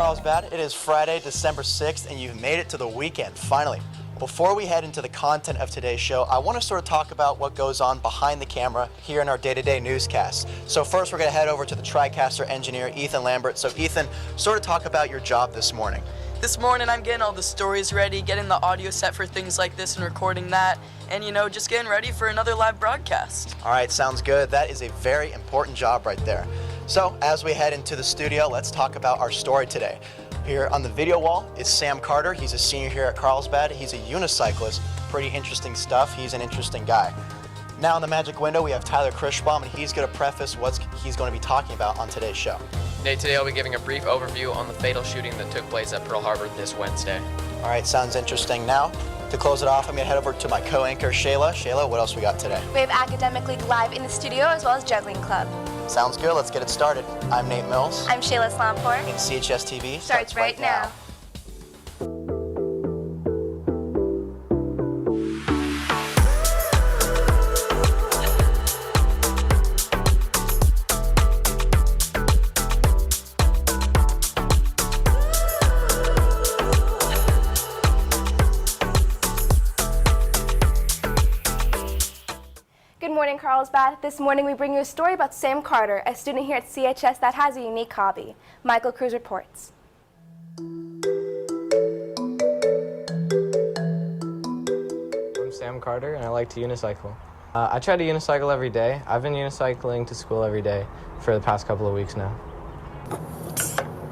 Carlsbad. It is Friday, December 6th, and you've made it to the weekend, finally. Before we head into the content of today's show, I want to sort of talk about what goes on behind the camera here in our day-to-day newscast. So first, we're going to head over to the TriCaster engineer, Ethan Lambert. So Ethan, sort of talk about your job this morning. This morning, I'm getting all the stories ready, getting the audio set for things like this and recording that, and, just getting ready for another live broadcast. All right, sounds good. That is a very important job right there. So as we head into the studio, let's talk about our story today. Here on the video wall is Sam Carter. He's a senior here at Carlsbad. He's a unicyclist. Pretty interesting stuff. He's an interesting guy. Now in the magic window, we have Tyler Krischbaum, and he's going to preface what he's going to be talking about on today's show. Today I'll be giving a brief overview on the fatal shooting that took place at Pearl Harbor this Wednesday. All right, sounds interesting. Now, to close it off, I'm going to head over to my co-anchor, Shayla. Shayla, what else we got today? We have Academic League live in the studio as well as Juggling Club. Sounds good. Let's get it started. I'm Nate Mills. I'm Shayla Slampor. And CHSTV starts right now. Good morning, Carlsbad. This morning we bring you a story about Sam Carter, a student here at CHS that has a unique hobby. Michael Cruz reports. I'm Sam Carter, and I like to unicycle. I try to unicycle every day. I've been unicycling to school every day for the past couple of weeks now.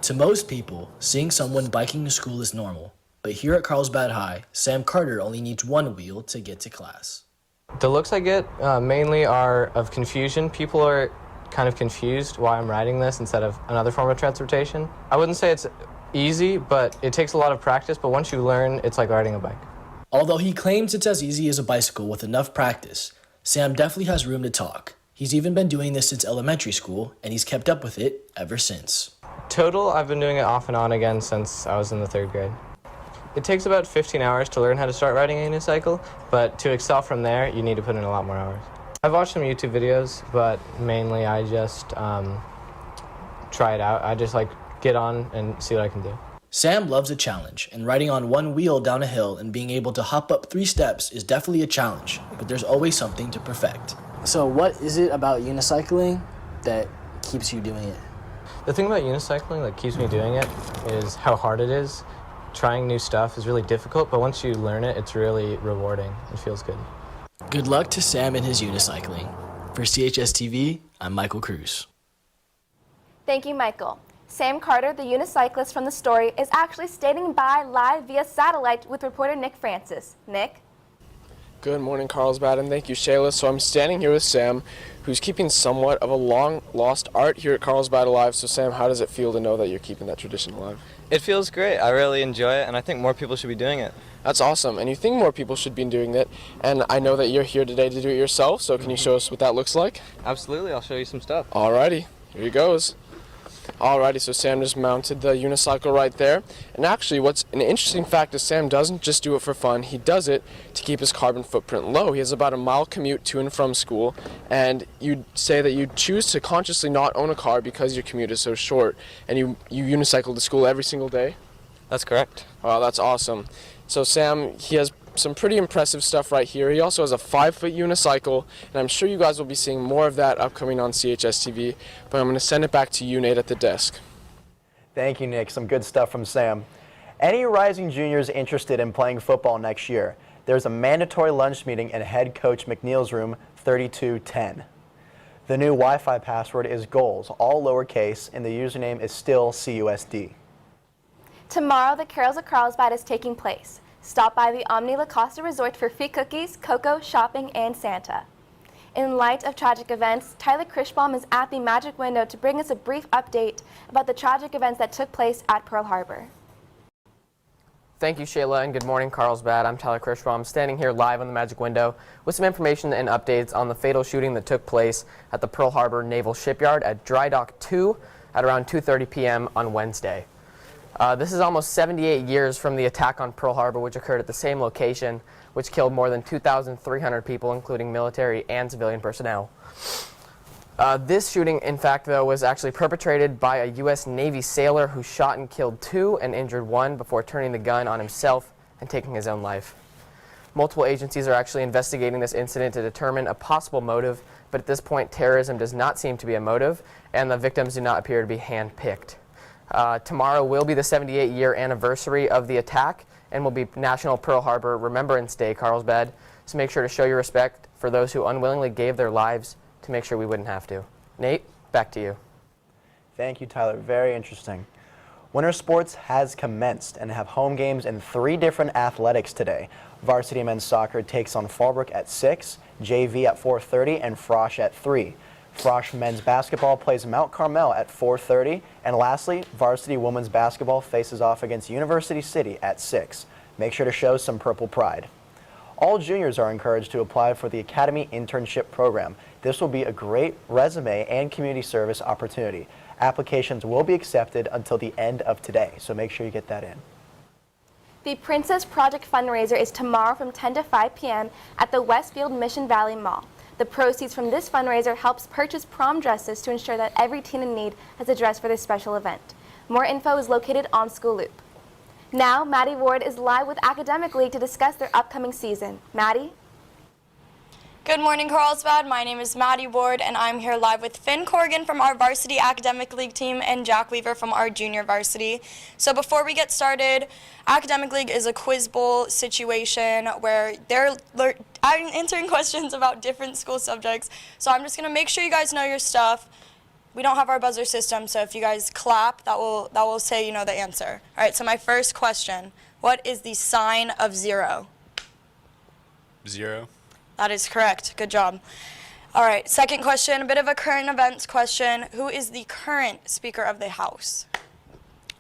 To most people, seeing someone biking to school is normal. But here at Carlsbad High, Sam Carter only needs one wheel to get to class. The looks I get mainly are of confusion. People are kind of confused why I'm riding this instead of another form of transportation. I wouldn't say it's easy, but it takes a lot of practice, but once you learn, it's like riding a bike. Although he claims it's as easy as a bicycle with enough practice, Sam definitely has room to talk. He's even been doing this since elementary school, and he's kept up with it ever since. Total, I've been doing it off and on again since I was in the 3rd grade. It takes about 15 hours to learn how to start riding a unicycle, but to excel from there, you need to put in a lot more hours. I've watched some YouTube videos, but mainly I just try it out. I just get on and see what I can do. Sam loves a challenge, and riding on one wheel down a hill and being able to hop up 3 steps is definitely a challenge, but there's always something to perfect. So what is it about unicycling that keeps you doing it? The thing about unicycling that keeps me doing it is how hard it is. Trying new stuff is really difficult, but once you learn it, it's really rewarding. It feels good. Good luck to Sam and his unicycling. For CHSTV, I'm Michael Cruz. Thank you, Michael. Sam Carter, the unicyclist from the story, is actually standing by live via satellite with reporter Nick Francis. Nick? Good morning, Carlsbad, and thank you, Shayla. So I'm standing here with Sam, who's keeping somewhat of a long-lost art here at Carlsbad alive. So Sam, how does it feel to know that you're keeping that tradition alive? It feels great. I really enjoy it, and I think more people should be doing it. That's awesome, and you think more people should be doing it, and I know that you're here today to do it yourself, so can you show us what that looks like? Absolutely, I'll show you some stuff. Alrighty, here he goes. Alrighty, so Sam just mounted the unicycle right there. And actually, what's an interesting fact is Sam doesn't just do it for fun, he does it to keep his carbon footprint low. He has about a mile commute to and from school, and you'd say that you choose to consciously not own a car because your commute is so short, and you unicycle to school every single day? That's correct. Wow, that's awesome. So Sam, he has some pretty impressive stuff right here. He also has a 5-foot unicycle, and I'm sure you guys will be seeing more of that upcoming on CHSTV, but I'm going to send it back to you, Nate, at the desk. Thank you, Nick. Some good stuff from Sam. Any rising juniors interested in playing football next year, there's a mandatory lunch meeting in head coach McNeil's room, 3210. The new Wi-Fi password is goals, all lowercase, and the username is still CUSD. Tomorrow, the Carols of Carlsbad is taking place. Stop by the Omni La Costa Resort for free cookies, cocoa, shopping, and Santa. In light of tragic events, Tyler Krischbaum is at the Magic Window to bring us a brief update about the tragic events that took place at Pearl Harbor. Thank you, Shayla, and good morning, Carlsbad. I'm Tyler Krischbaum, standing here live on the Magic Window with some information and updates on the fatal shooting that took place at the Pearl Harbor Naval Shipyard at Dry Dock 2 at around 2:30 p.m. on Wednesday. This is almost 78 years from the attack on Pearl Harbor, which occurred at the same location, which killed more than 2,300 people, including military and civilian personnel. This shooting, in fact, though, was actually perpetrated by a U.S. Navy sailor who shot and killed 2 and injured 1 before turning the gun on himself and taking his own life. Multiple agencies are actually investigating this incident to determine a possible motive, but at this point, terrorism does not seem to be a motive, and the victims do not appear to be hand-picked. Tomorrow will be the 78-year anniversary of the attack and will be National Pearl Harbor Remembrance Day, Carlsbad, so make sure to show your respect for those who unwillingly gave their lives to make sure we wouldn't have to. Nate, back to you. Thank you, Tyler. Very interesting. Winter sports has commenced and have home games in 3 different athletics today. Varsity men's soccer takes on Fallbrook at 6, JV at 4:30, and Frosh at 3. Frosh men's basketball plays Mount Carmel at 4:30, and lastly, varsity women's basketball faces off against University City at 6. Make sure to show some purple pride. All juniors are encouraged to apply for the Academy Internship Program. This will be a great resume and community service opportunity. Applications will be accepted until the end of today, so make sure you get that in. The Princess Project fundraiser is tomorrow from 10 to 5 p.m. at the Westfield Mission Valley Mall. The proceeds from this fundraiser helps purchase prom dresses to ensure that every teen in need has a dress for this special event. More info is located on School Loop. Now, Maddie Ward is live with Academic League to discuss their upcoming season. Maddie? Good morning, Carlsbad. My name is Maddie Ward, and I'm here live with Finn Corrigan from our Varsity Academic League team and Jack Weaver from our Junior Varsity. So before we get started, Academic League is a quiz bowl situation where they're answering questions about different school subjects. So I'm just going to make sure you guys know your stuff. We don't have our buzzer system, so if you guys clap, that will say you know the answer. All right, so my first question, what is the sign of 0? 0. That is correct. Good job. All right, second question, a bit of a current events question. Who is the current Speaker of the House?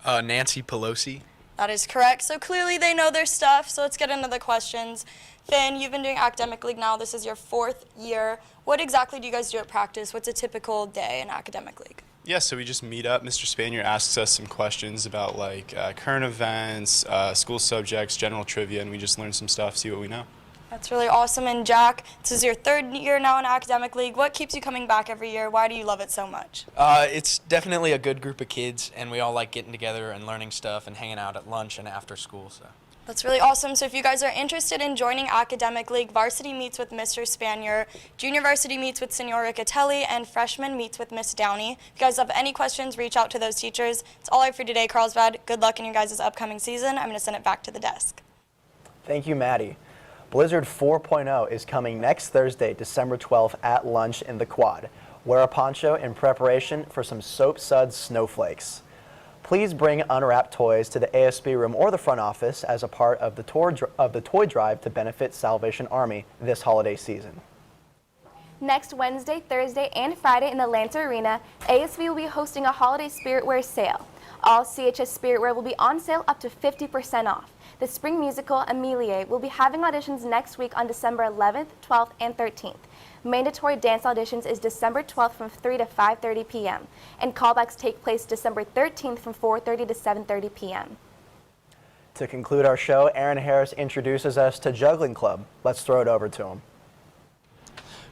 Nancy Pelosi. That is correct. So clearly they know their stuff, so let's get into the questions. Finn, you've been doing Academic League now. This is your 4th year. What exactly do you guys do at practice? What's a typical day in Academic League? Yeah, so we just meet up. Mr. Spanier asks us some questions about like current events, school subjects, general trivia, and we just learn some stuff, see what we know. That's really awesome. And Jack, this is your 3rd year now in Academic League. What keeps you coming back every year? Why do you love it so much? It's definitely a good group of kids, and we all like getting together and learning stuff and hanging out at lunch and after school. So. That's really awesome. So if you guys are interested in joining Academic League, Varsity meets with Mr. Spanier, Junior Varsity meets with Senor Riccatelli, and Freshman meets with Miss Downey. If you guys have any questions, reach out to those teachers. That's all I have for today, Carlsbad. Good luck in your guys' upcoming season. I'm going to send it back to the desk. Thank you, Maddie. Blizzard 4.0 is coming next Thursday, December 12th at lunch in the Quad. Wear a poncho in preparation for some Soap Suds snowflakes. Please bring unwrapped toys to the ASB room or the front office as a part of the toy drive to benefit Salvation Army this holiday season. Next Wednesday, Thursday, and Friday in the Lancer Arena, ASB will be hosting a holiday spirit wear sale. All CHS spirit wear will be on sale up to 50% off. The spring musical, Amelie, will be having auditions next week on December 11th, 12th, and 13th. Mandatory dance auditions is December 12th from 3 to 5:30 p.m. and callbacks take place December 13th from 4:30 to 7:30 p.m. To conclude our show, Aaron Harris introduces us to Juggling Club. Let's throw it over to him.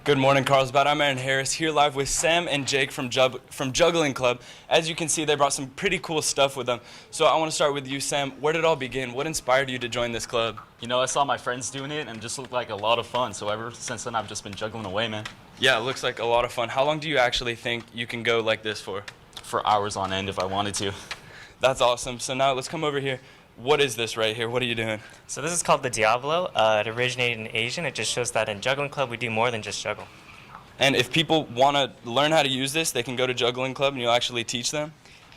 Good morning, Carlsbad. I'm Aaron Harris, here live with Sam and Jake from Juggling Club. As you can see, they brought some pretty cool stuff with them. So I want to start with you, Sam. Where did it all begin? What inspired you to join this club? You know, I saw my friends doing it and it just looked like a lot of fun. So ever since then, I've just been juggling away, man. Yeah, it looks like a lot of fun. How long do you actually think you can go like this for? For hours on end if I wanted to. That's awesome. So now let's come over here. What is this right here? What are you doing? So this is called the Diablo. It originated in Asian. It just shows that in Juggling Club we do more than just juggle. And if people want to learn how to use this, they can go to Juggling Club and you'll actually teach them?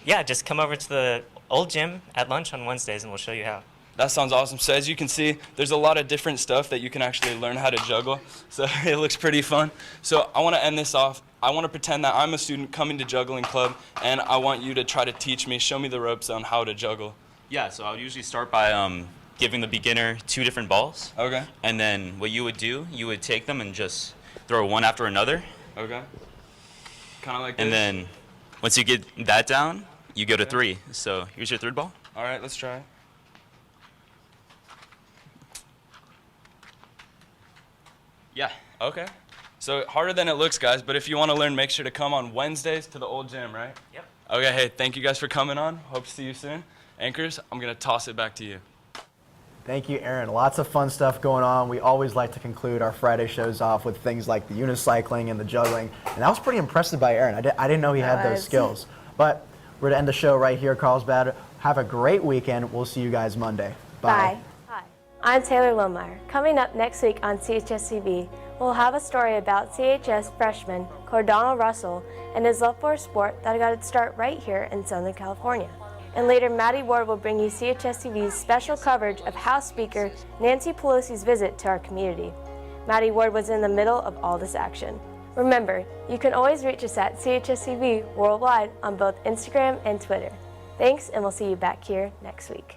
Yeah, just come over to the old gym at lunch on Wednesdays and we'll show you how. That sounds awesome. So as you can see, there's a lot of different stuff that you can actually learn how to juggle. So it looks pretty fun. So I want to end this off. I want to pretend that I'm a student coming to Juggling Club and I want you to try to teach me, show me the ropes on how to juggle. Yeah, so I would usually start by giving the beginner 2 different balls. Okay. And then what you would do, you would take them and just throw one after another. Okay. Kind of like this. And then once you get that down, you go to 3. So here's your 3rd ball. All right, let's try. Yeah. Okay. So harder than it looks, guys, but if you want to learn, make sure to come on Wednesdays to the old gym, right? Yep. Okay, hey, thank you guys for coming on. Hope to see you soon. Anchors, I'm going to toss it back to you. Thank you, Aaron. Lots of fun stuff going on. We always like to conclude our Friday shows off with things like the unicycling and the juggling. And I was pretty impressed by Aaron. I didn't know he had those skills. But we're going to end the show right here, Carlsbad. Have a great weekend. We'll see you guys Monday. Bye. Hi, I'm Taylor Lohmeyer. Coming up next week on CHSTV, we'll have a story about CHS freshman Cordonald Russell and his love for a sport that got its start right here in Southern California. And later, Maddie Ward will bring you CHSTV's special coverage of House Speaker Nancy Pelosi's visit to our community. Maddie Ward was in the middle of all this action. Remember, you can always reach us at CHSTV worldwide on both Instagram and Twitter. Thanks, and we'll see you back here next week.